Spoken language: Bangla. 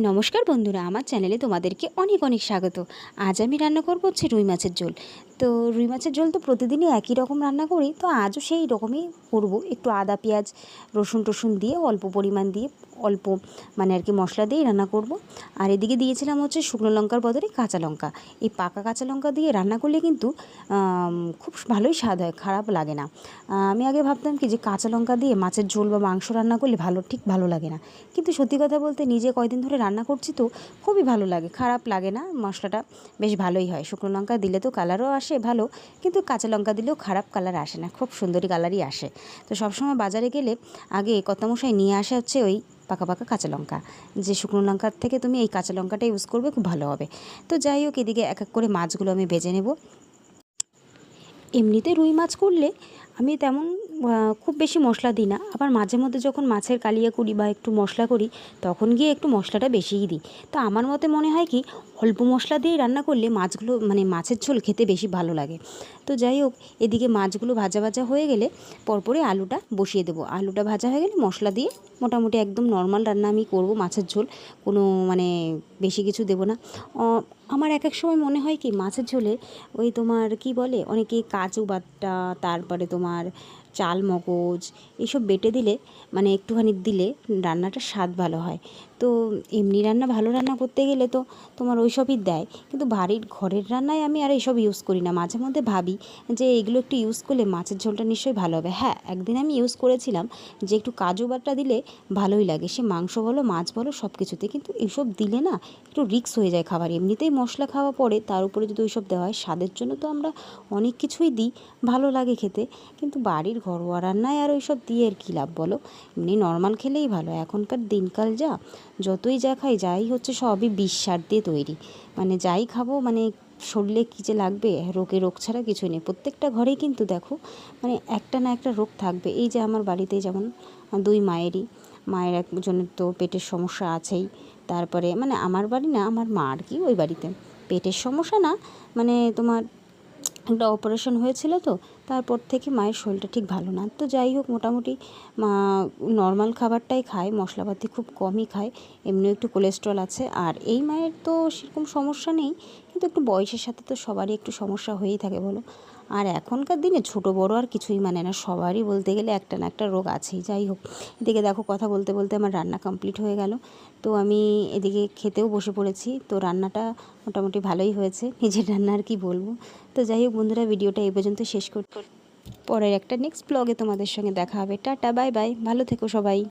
নমস্কার বন্ধুরা, আমার চ্যানেলে তোমাদেরকে অনেক অনেক স্বাগত। আজ আমি রান্না করব হচ্ছে রুই মাছের ঝোল। তো রুই মাছের ঝোল তো প্রতিদিনই একই রকম রান্না করি, তো আজও সেই রকমই করব। একটু আদা পেঁয়াজ রসুন টসুন দিয়ে অল্প পরিমাণ দিয়ে অল্প মানে আর কি মশলা দিয়েই রান্না করব। আর এদিকে দিয়েছিলাম হচ্ছে শুকনো লঙ্কার বদলে কাঁচা লঙ্কা। এই পাকা কাঁচা লঙ্কা দিয়ে রান্না করলে কিন্তু খুব ভালোই স্বাদ হয়, খারাপ লাগে না। আমি আগে ভাবতাম কি যে কাঁচা লঙ্কা দিয়ে মাছের ঝোল বা মাংস রান্না করলে ঠিক ভালো লাগে না, কিন্তু সত্যি কথা বলতে নিজে কয়দিন ধরে রান্না করছি তো খুবই ভালো লাগে, খারাপ লাগে না। মশলাটা বেশ ভালোই হয়। শুকনো লঙ্কা দিলে তো কালারও আসে ভালো, কিন্তু কাঁচা লঙ্কা দিলেও খারাপ কালার আসে না, খুব সুন্দরই কালারই আসে। তো সবসময় বাজারে গেলে আগে কর্তামশাই নিয়ে আসে হচ্ছে ওই পাকা পাকা কাঁচা লঙ্কা, যে শুকনো লঙ্কার থেকে তুমি এই কাঁচা লঙ্কাটা ইউজ করবে, খুব ভালো হবে। তো যাই হোক, এদিকে এক এক করে মাছগুলো আমি ভেজে নেব। এমনিতে রুই মাছ করলে আমি তেমন খুব বেশি মশলা দিই না, আবার মাঝে মধ্যে যখন মাছের কালিয়া করি বা একটু মশলা করি তখন গিয়ে একটু মশলাটা বেশিই দিই। তো আমার মতে মনে হয় কি, অল্প মশলা দিয়ে রান্না করলে মাছগুলো মানে মাছের ঝোল খেতে বেশি ভালো লাগে। তো যাই হোক, এদিকে মাছগুলো ভাজা ভাজা হয়ে গেলে পরপরে আলুটা বসিয়ে দেবো। আলুটা ভাজা হয়ে গেলে মশলা দিয়ে মোটামুটি একদম নর্মাল রান্না আমি করব মাছের ঝোল, কোনো মানে বেশি কিছু দেবো না। আমার এক এক সময় মনে হয় কি, মাছের ঝোলে ওই তোমার কি বলে অনেকে কাজু বাটা, তারপরে তোমার চাল মগজ এইসব বেটে দিলে মানে একটুখানি দিলে রান্নাটার স্বাদ ভালো হয়। তো এমনি রান্না ভালো রান্না করতে গেলে তো তোমার ওই সবই দেয়, কিন্তু বাড়ির ঘরের রান্নায় আমি আর এইসব ইউজ করি না। মাঝে মধ্যে ভাবি যে এইগুলো একটু ইউজ করলে মাছের ঝোলটা নিশ্চয়ই ভালো হবে। হ্যাঁ, একদিন আমি ইউজ করেছিলাম যে একটু কাজু বাটা দিলে ভালোই লাগে, সে মাংস বলো মাছ বলো সব কিছুতে, কিন্তু এইসব দিলে না একটু রিস্ক হয়ে যায় খাবার। এমনিতেই মশলা খাওয়া পড়ে, তার উপরে যদি ওইসব দেওয়া হয়, স্বাদের জন্য তো আমরা অনেক কিছুই দিই, ভালো লাগে খেতে, কিন্তু বাড়ির ঘরোয়া রান্নায় আর ওইসব দিয়ে আর কী লাভ বলো। এমনি নর্মাল খেলেই ভালো। এখনকার দিনকাল যতই যা খাই যাই হচ্ছে সবই বিষ সার দিয়ে তৈরি, মানে যাই খাবো মানে শরীরে কী যে লাগবে, রোগ ছাড়া কিছুই নেই। প্রত্যেকটা ঘরেই কিন্তু দেখো মানে একটা না একটা রোগ থাকবে। এই যে আমার বাড়িতে যেমন দুই মায়ের একজনের তো পেটের সমস্যা আছেই, তারপরে মানে আমার বাড়ি না, আমার মা আর কি, ওই বাড়িতে পেটের সমস্যা না, মানে তোমার একটা অপারেশন হয়েছিল, তো তারপর থেকে মায়ের শরীরটা ঠিক ভালো না। তো যাই হোক, মোটামুটি মা নর্মাল খাবারটাই খায়, মশলাপাতি খুব কমই খায়। এমনিও একটু কোলেস্ট্রল আছে। আর এই মায়ের তো সেরকম সমস্যা নেই, কিন্তু একটু বয়সের সাথে তো সবারই একটু সমস্যা হয়েই থাকে বলো। আর এখনকার দিনে ছোট বড় আর কিছুই মানে না, সবারই বলতে গেলে একটা না একটা রোগ আছেই। যাই হোক, এদিকে দেখো কথা বলতে বলতে আমার রান্না কমপ্লিট হয়ে গেল। তো আমি এদিকে খেতেও বসে পড়েছি। তো রান্নাটা মোটামুটি ভালোই হয়েছে, নিজের রান্না আর কি বলবো। তো যাই হোক বন্ধুরা, ভিডিওটা এই পর্যন্ত শেষ করতে, পরের একটা নেক্সট ব্লগে তোমাদের সঙ্গে দেখা হবে। টাটা, বাই বাই, ভালো থেকো সবাই।